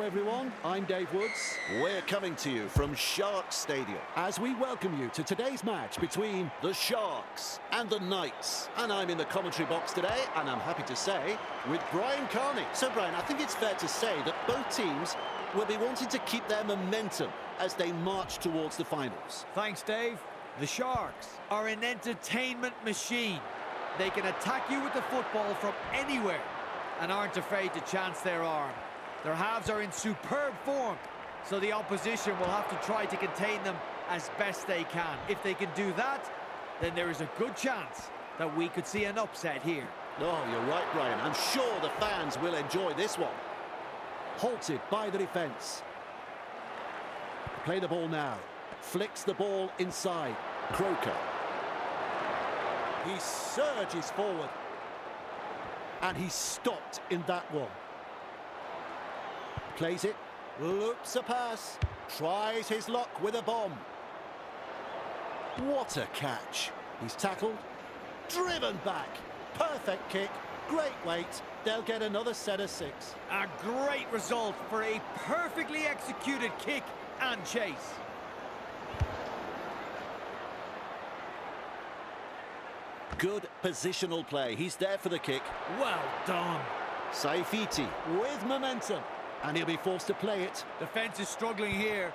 everyone, I'm Dave Woods. We're coming to you from Sharks Stadium As we welcome you to today's match between the Sharks and the Knights. And I'm in the commentary box today, and I'm happy to say, with Brian Carney. So, Brian, I think it's fair to say that both teams will be wanting to keep their momentum as they march towards the finals. Thanks, Dave. The Sharks are an entertainment machine. They can attack you with the football from anywhere and aren't afraid to chance their arm. Their halves are in superb form, so the opposition will have to try to contain them as best they can. If they can do that, then there is a good chance that we could see an upset here. Oh, you're right, Brian. I'm sure the fans will enjoy this one. halted by the defence. Play the ball now. Flicks the ball inside. Croker. He surges forward. And he's stopped in that one. Plays it. Loops a pass. Tries his luck with a bomb. What a catch. He's tackled. Driven back. Perfect kick. Great weight. They'll get another set of 6. A great result for a perfectly executed kick and chase. Good positional play. He's there for the kick. Well done. Saifiti. With momentum. And he'll be forced to play it. Defence is struggling here.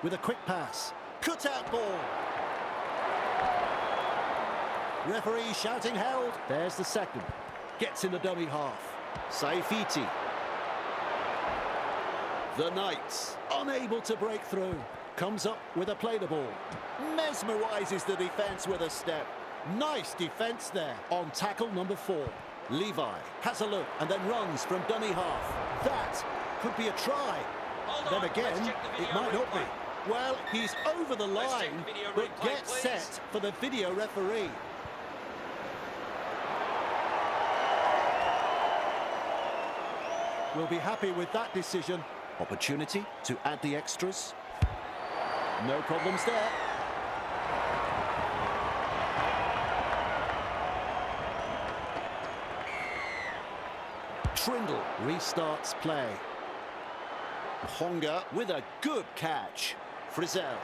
With a quick pass. Cut out ball. Referee shouting held. There's the second. Gets in the dummy half. Saifiti. The Knights. Unable to break through. Comes up with a play the ball. Mesmerises the defence with a step. Nice defence there on tackle number 4. Levi Has a look and then runs from dummy half. That could be a try. Then again, it might not be. Well, he's over the line, but gets set for the video referee. We'll be happy with that decision. Opportunity to add the extras. No problems there. Trindle restarts play. Honga with a good catch. Frizzell.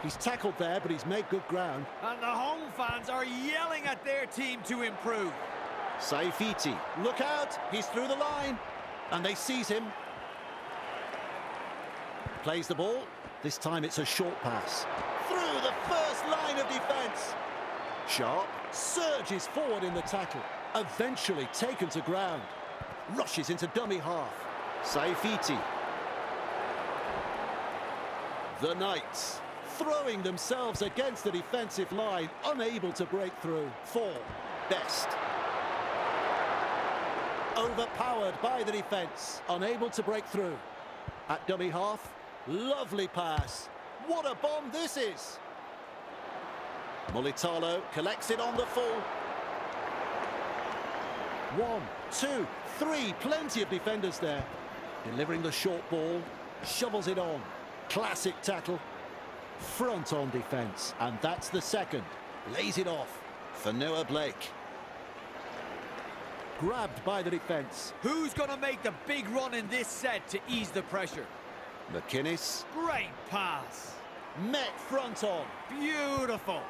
He's tackled there, but he's made good ground. And the home fans are yelling at their team to improve. Saifiti. Look out, he's through the line. And they seize him. Plays the ball. This time it's a short pass. Through the first line of defence. Sharp. Surges forward in the tackle. Eventually taken to ground. Rushes into dummy half. Saifiti. The Knights. Throwing themselves against the defensive line. Unable to break through. 4. Best. Overpowered by the defence. Unable to break through. At dummy half. Lovely pass. What a bomb this is. Molitalo collects it on the full. 1, 2, 3. Plenty of defenders there. Delivering the short ball. Shovels it on. Classic tackle. Front on defence. And that's the second. Lays it off. For Noah Blake. Grabbed by the defence. Who's going to make the big run in this set to ease the pressure? McInnes. Great pass. Met front on. Beautiful.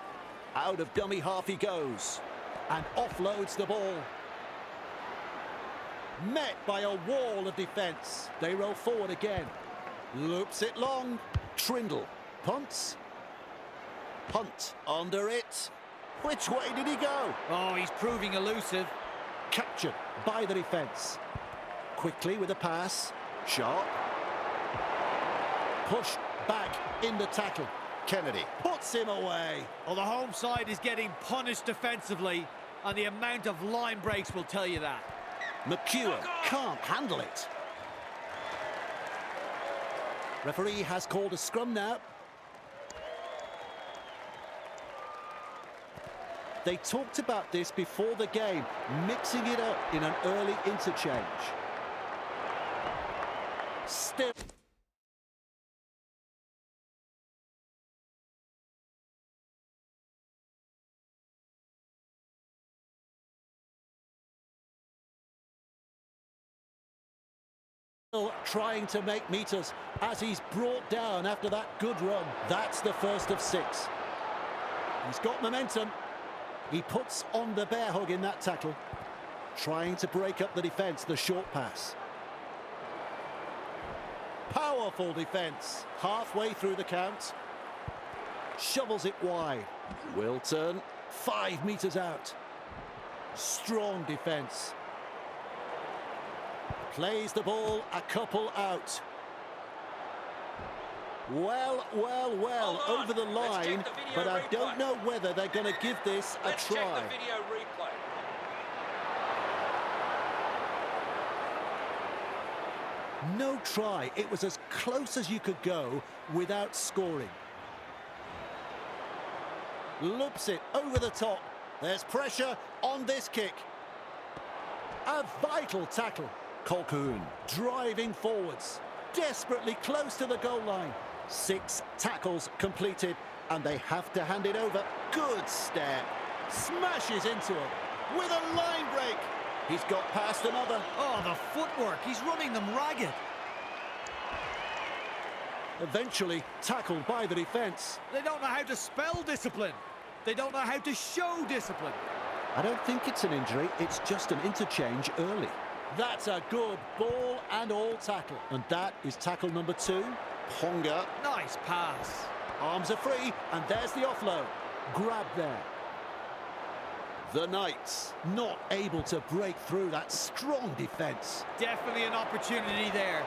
Out of dummy half he goes. And offloads the ball. Met by a wall of defence. They roll forward again. Loops it long. Trindle. Punts. Hunt under it. Which way did he go? Oh, he's proving elusive. Captured by the defence. Quickly with a pass. Sharp. Pushed back in the tackle. Kennedy puts him away. Well, the home side is getting punished defensively, and the amount of line breaks will tell you that. McEwen can't handle it. Referee has called a scrum now. They talked about this before the game, mixing it up in an early interchange. Still... Still trying to make meters as he's brought down after that good run. That's the first of 6. He's got momentum. He puts on the bear hug in that tackle. Trying to break up the defence, the short pass. Powerful defence. Halfway through the count. Shovels it wide. Wilton, 5 metres out. Strong defence. Plays the ball a couple out. Well, over the line, but I don't know whether they're going to give this a try. Check the video replay. No try. It was as close as you could go without scoring. Loops it over the top. There's pressure on this kick. A vital tackle. Colquhoun driving forwards, desperately close to the goal line. 6 tackles completed, and they have to hand it over. Good step. Smashes into him with a line break. He's got past another. Oh, the footwork. He's running them ragged. Eventually tackled by the defence. They don't know how to spell discipline. They don't know how to show discipline. I don't think it's an injury. It's just an interchange early. That's a good ball and all tackle. And that is tackle number 2. Ponga. Nice pass. Arms are free, and there's the offload. Grab there. The Knights not able to break through that strong defence. Definitely an opportunity there.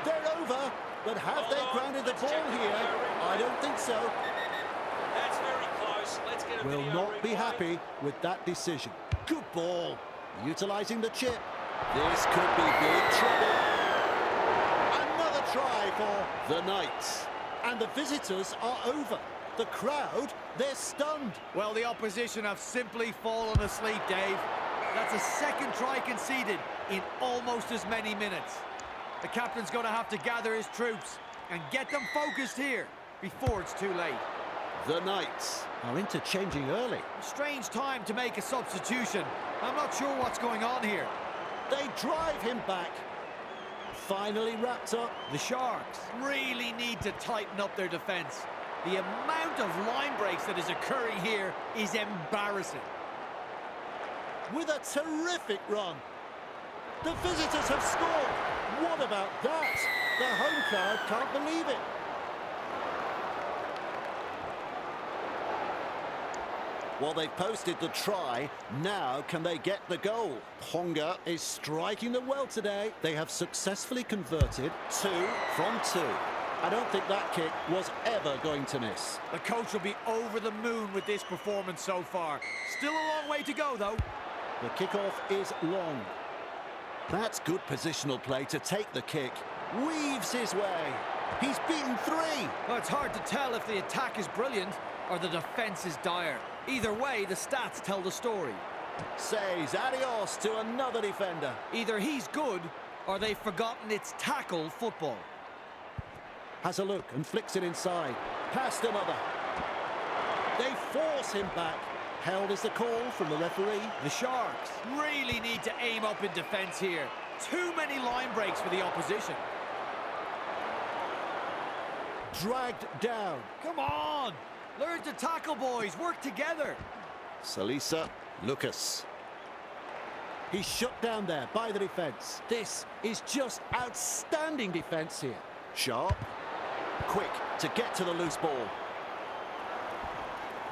They're over, but have they grounded the ball here? I don't think so. That's very close. Let's get a Will video not be replay. happy with that decision. Good ball. Utilising the chip. This could be big trouble. Another try for the Knights. And the visitors are over. The crowd, they're stunned. Well, the opposition have simply fallen asleep, Dave. That's a second try conceded in almost as many minutes. The captain's going to have to gather his troops and get them focused here before it's too late. The Knights are interchanging early. Strange time to make a substitution. I'm not sure what's going on here. They drive him back. Finally wrapped up. The Sharks really need to tighten up their defence. The amount of line breaks that is occurring here is embarrassing. With a terrific run. The visitors have scored. What about that? The home crowd can't believe it. Well, they've posted the try. Now can they get the goal? Ponga is striking them well today. They have successfully converted 2 from 2. I don't think that kick was ever going to miss. The coach will be over the moon with this performance so far. Still a long way to go, though. The kickoff is long. That's good positional play to take the kick. Weaves his way. He's beaten 3. Well, it's hard to tell if the attack is brilliant or the defence is dire. Either way, the stats tell the story. Says adios to another defender. Either he's good or they've forgotten it's tackle football. Has a look and flicks it inside. Past another. They force him back. Held is the call from the referee. The Sharks really need to aim up in defence here. Too many line breaks for the opposition. Dragged down. Come on! Learn to tackle, boys. Work together. Salisa, Lucas. He's shut down there by the defence. This is just outstanding defence here. Sharp. Quick to get to the loose ball.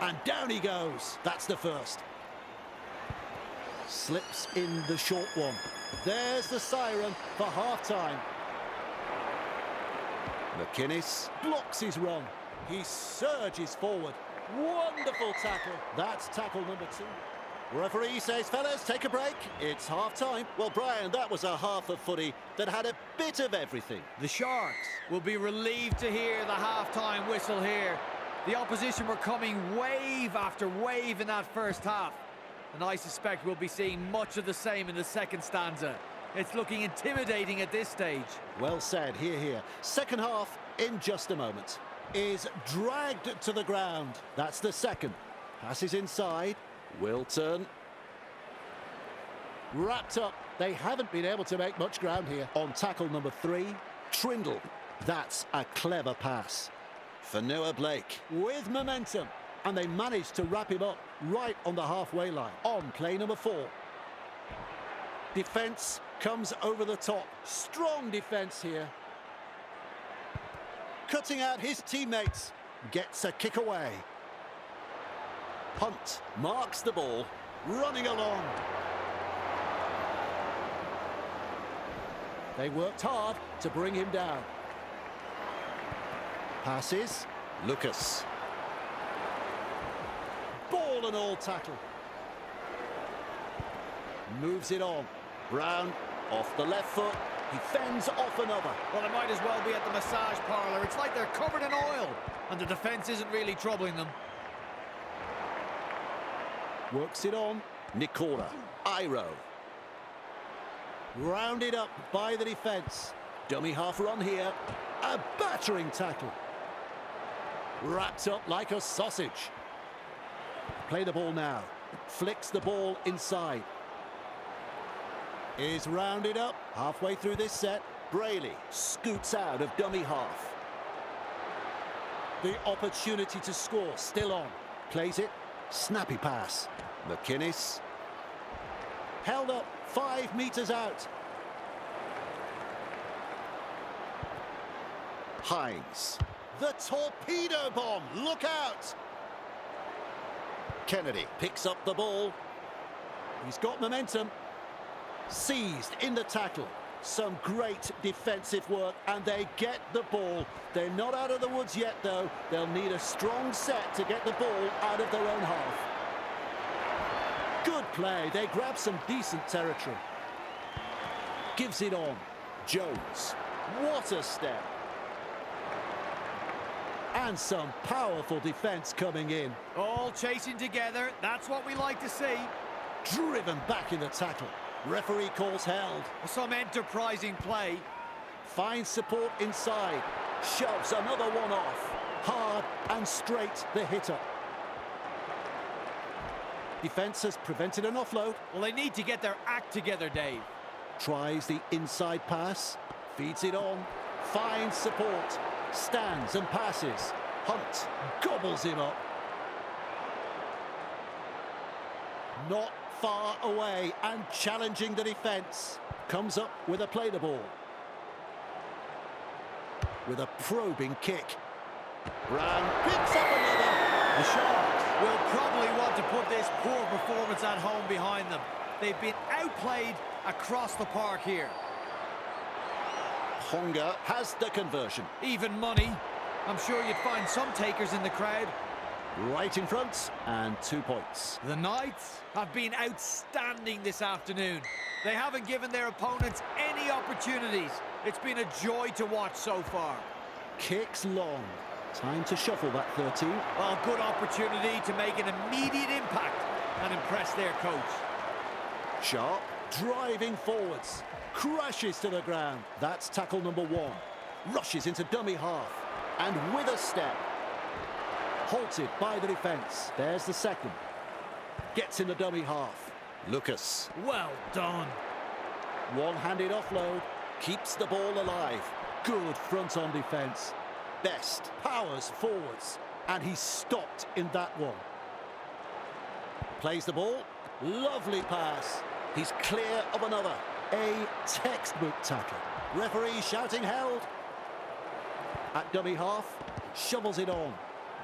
And down he goes. That's the first. Slips in the short one. There's the siren for half-time. McInnes blocks his run. He surges forward. Wonderful tackle. That's tackle number 2. Referee says, fellas, take a break. It's half-time. Well, Brian, that was a half of footy that had a bit of everything. The Sharks will be relieved to hear the half-time whistle here. The opposition were coming wave after wave in that first half. And I suspect we'll be seeing much of the same in the second stanza. It's looking intimidating at this stage. Well said, here. Second half in just a moment. Is dragged to the ground. That's the second. Passes inside. Wilton. Wrapped up. They haven't been able to make much ground here. On tackle number 3, Trindle. That's a clever pass. For Noah Blake. With momentum. And they managed to wrap him up right on the halfway line. On play number 4. Defence comes over the top. Strong defence here. Cutting out his teammates. Gets a kick away. Hunt marks the ball. Running along. They worked hard to bring him down. Passes. Lucas. Ball and all tackle. Moves it on. Brown off the left foot. He fends off another. Well, it might as well be at the massage parlour. It's like they're covered in oil, and the defence isn't really troubling them. Works it on. Nikora. Iro. Rounded up by the defence. Dummy half run here. A battering tackle. Wrapped up like a sausage. Play the ball now. Flicks the ball inside. Is rounded up. Halfway through this set. Brayley scoots out of dummy half. The opportunity to score still on. Plays it. Snappy pass. McInnes. Held up 5 metres out. Hines. The torpedo bomb. Look out. Kennedy picks up the ball. He's got momentum. Seized in the tackle. Some great defensive work, and they get the ball. They're not out of the woods yet, though. They'll need a strong set to get the ball out of their own half. Good play. They grab some decent territory. Gives it on. Jones. What a step. And some powerful defence coming in. All chasing together. That's what we like to see. Driven back in the tackle. Referee calls held. Some enterprising play. Finds support inside. Shoves another one off. Hard and straight the hitter. Defence has prevented an offload. Well, they need to get their act together, Dave. Tries the inside pass. Feeds it on. Finds support. Stands and passes. Hunt gobbles him up. Not far away and challenging the defence. Comes up with a play the ball. With a probing kick. Brown picks up another. The Sharks will probably want to put this poor performance at home behind them. They've been outplayed across the park here. Honga has the conversion. Even money. I'm sure you'd find some takers in the crowd. Right in front, and 2 points. The Knights have been outstanding this afternoon. They haven't given their opponents any opportunities. It's been a joy to watch so far. Kicks long. Time to shuffle that 13. Well, good opportunity to make an immediate impact and impress their coach. Sharp, driving forwards. Crashes to the ground. That's tackle number 1. Rushes into dummy half. And with a step. Halted by the defence. There's the second. Gets in the dummy half. Lucas. Well done. One-handed offload. Keeps the ball alive. Good front-on defence. Best powers forwards. And he's stopped in that one. Plays the ball. Lovely pass. He's clear of another. A textbook tackle. Referee shouting held. At dummy half. Shovels it on.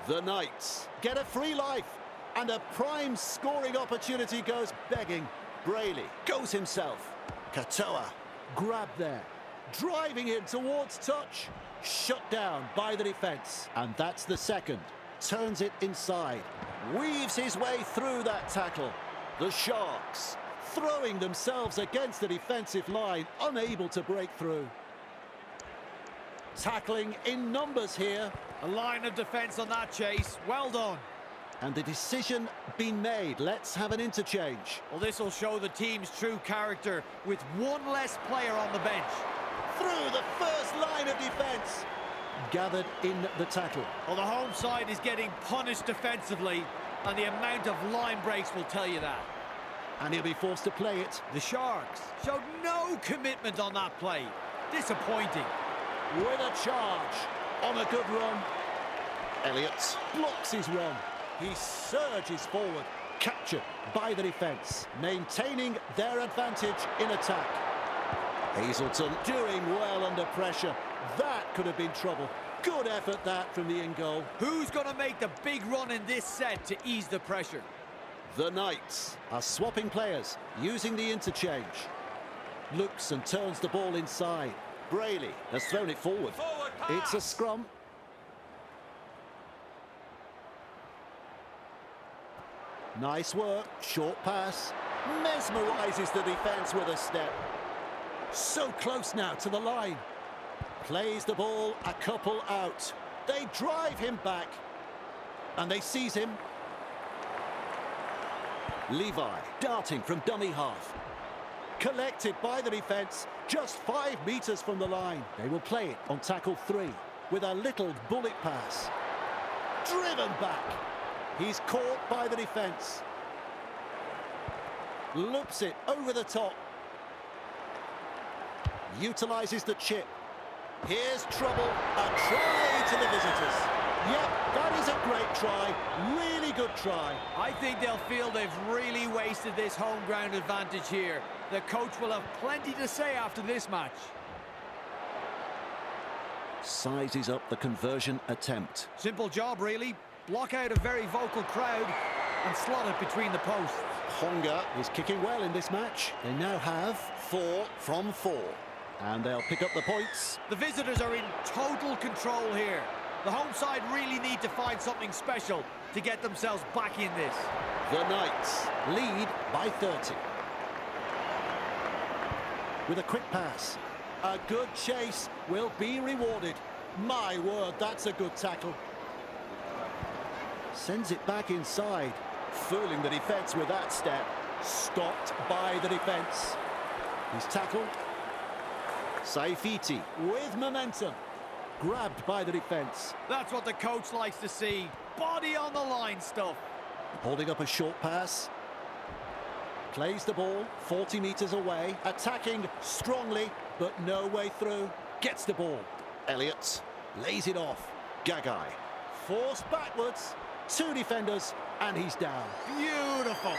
The Knights get a free life, and a prime scoring opportunity goes begging. Brayley goes himself. Katoa grabbed there, driving him towards touch. Shut down by the defence, and that's the second. Turns it inside, weaves his way through that tackle. The Sharks throwing themselves against the defensive line, unable to break through. Tackling in numbers here. A line of defence on that chase. Well done. And the decision been made. Let's have an interchange. Well, this will show the team's true character with one less player on the bench. Through the first line of defence. Gathered in the tackle. Well, the home side is getting punished defensively, and the amount of line breaks will tell you that. And he'll be forced to play it. The Sharks showed no commitment on that play. Disappointing. With a charge. On a good run. Elliott blocks his run. He surges forward. Captured by the defence. Maintaining their advantage in attack. Hazelton doing well under pressure. That could have been trouble. Good effort that from the in-goal. Who's going to make the big run in this set to ease the pressure? The Knights are swapping players, using the interchange. Looks and turns the ball inside. Brayley has thrown it forward. Forward pass. It's a scrum. Nice work, short pass. Mesmerises the defence with a step. So close now to the line. Plays the ball a couple out. They drive him back. And they seize him. Levi darting from dummy half. Collected by the defence, just 5 metres from the line. They will play it on tackle 3 with a little bullet pass. Driven back. He's caught by the defence. Loops it over the top. Utilises the chip. Here's trouble. A try to the visitors. Yep, that is a great try. Really good try. I think they'll feel they've really wasted this home ground advantage here. The coach will have plenty to say after this match. Sizes up the conversion attempt. Simple job, really. Block out a very vocal crowd and slot it between the posts. Honga is kicking well in this match. They now have 4 from 4. And they'll pick up the points. The visitors are in total control here. The home side really need to find something special to get themselves back in this. The Knights lead by 30. With a quick pass. A good chase will be rewarded. My word, that's a good tackle. Sends it back inside. Fooling the defence with that step. Stopped by the defence. He's tackled. Saifiti with momentum. Grabbed by the defence. That's what the coach likes to see. Body on the line stuff. Holding up a short pass. Plays the ball 40 metres away. Attacking strongly, but no way through. Gets the ball. Elliott lays it off. Gagai. Forced backwards. 2 defenders, and he's down. Beautiful.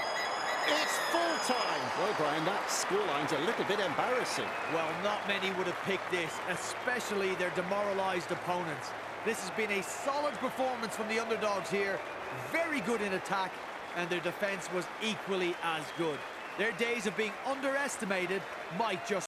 It's full time. Well, Brian, that scoreline's a little bit embarrassing. Well, not many would have picked this, especially their demoralised opponents. This has been a solid performance from the underdogs here. Very good in attack, and their defence was equally as good. Their days of being underestimated might just